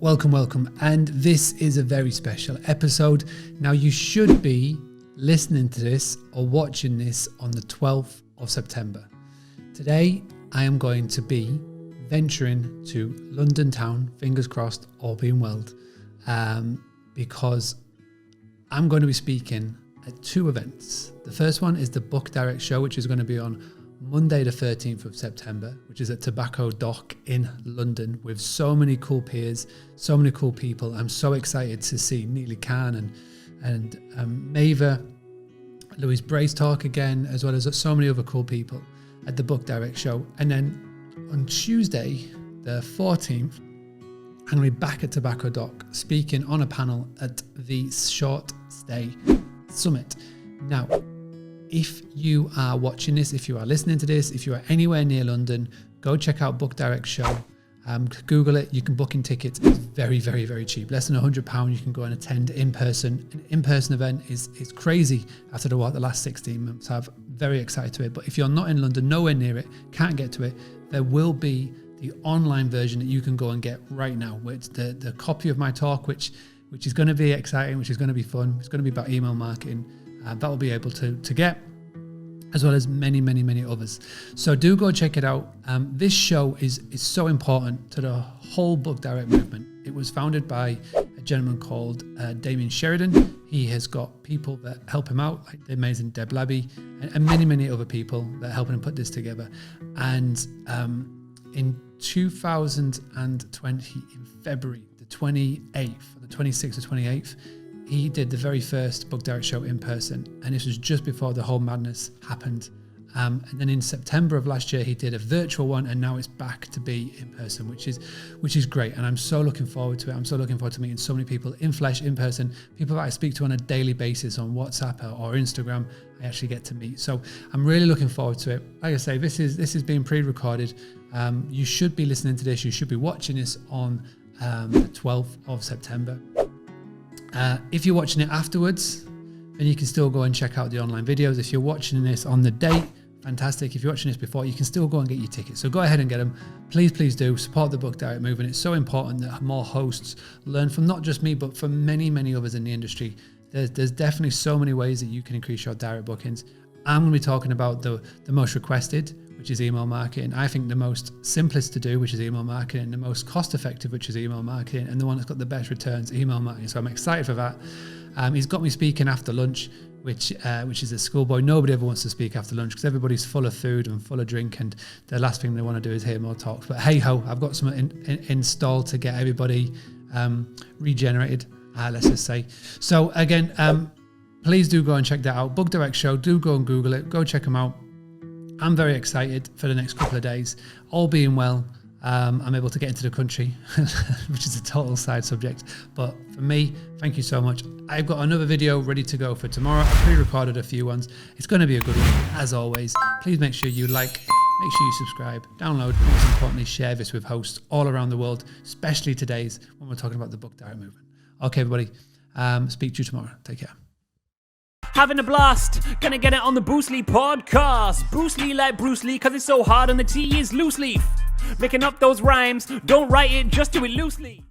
welcome. And this is a very special episode. Now, you should be listening to this or watching this on the 12th of September. Today, I am going to be venturing to London town, fingers crossed, all being well, because I'm going to be speaking at two events. The first one is the Book Direct Show, which is going to be on Monday the 13th of September, which is at Tobacco Dock in London, with so many cool peers, so many cool people. I'm so excited to see Neely Khan and Maeva, Louise Brace talk again, as well as so many other cool people at the Book Direct Show. And then on Tuesday, the 14th, I'm going to be back at Tobacco Dock speaking on a panel at the Short Stay Summit. Now, if you are watching this, if you are listening to this, if you are anywhere near London, go check out Book Direct Show. Google it. You can book in tickets. It's very, very, very cheap. Less than £100. You can go and attend in person. An in-person event is crazy after the last 16 months. I'm very excited to it. But if you're not in London, nowhere near it, can't get to it, there will be the online version that you can go and get right now. It's the copy of my talk, which is going to be exciting, which is going to be fun. It's going to be about email marketing. That will be able to get, as well as many, many, many others. So do go check it out. This show is so important to the whole Book Direct movement. It was founded by a gentleman called Damien Sheridan. He has got people that help him out, like the amazing Deb Labby, and many, many other people that are helping him put this together. And in 2020, in February, the 28th, or the 26th or 28th, he did the very first Book Direct Show in person, and this was just before the whole madness happened. And then in September of last year, he did a virtual one, and now it's back to be in person, which is great. And I'm so looking forward to it. I'm so looking forward to meeting so many people in flesh, in person, people that I speak to on a daily basis on WhatsApp or Instagram. I actually get to meet. So I'm really looking forward to it. Like I say, this is being pre-recorded. You should be listening to this. You should be watching this on the 12th of September. If you're watching it afterwards, then you can still go and check out the online videos. If you're watching this on the date, fantastic. If you're watching this before, you can still go and get your tickets. So go ahead and get them. Please do support the Book Direct movement. It's so important that more hosts learn from not just me, but from many, many others in the industry. There's definitely so many ways that you can increase your direct bookings. I'm going to be talking about the most requested, which is email marketing. I think the most simplest to do, which is email marketing, the most cost effective, which is email marketing, and the one that's got the best returns, email marketing. So I'm excited for that. He's got me speaking after lunch, which is a schoolboy. Nobody ever wants to speak after lunch because everybody's full of food and full of drink, and the last thing they want to do is hear more talks. But hey ho, I've got something installed to get everybody regenerated, let's just say. So again, please do go and check that out. Book Direct Show, do go and Google it. Go check them out. I'm very excited for the next couple of days. All being well, I'm able to get into the country, which is a total side subject. But for me, thank you so much. I've got another video ready to go for tomorrow. I've pre-recorded a few ones. It's going to be a good one, as always. Please make sure you like, make sure you subscribe, download, and most importantly, share this with hosts all around the world, especially today's when we're talking about the Book Direct movement. Okay, everybody. Speak to you tomorrow. Take care. Having a blast, gonna get it on the Bruce Lee podcast. Bruce Lee like Bruce Lee, cause it's so hard and the T is loose leaf. Making up those rhymes, don't write it, just do it loosely.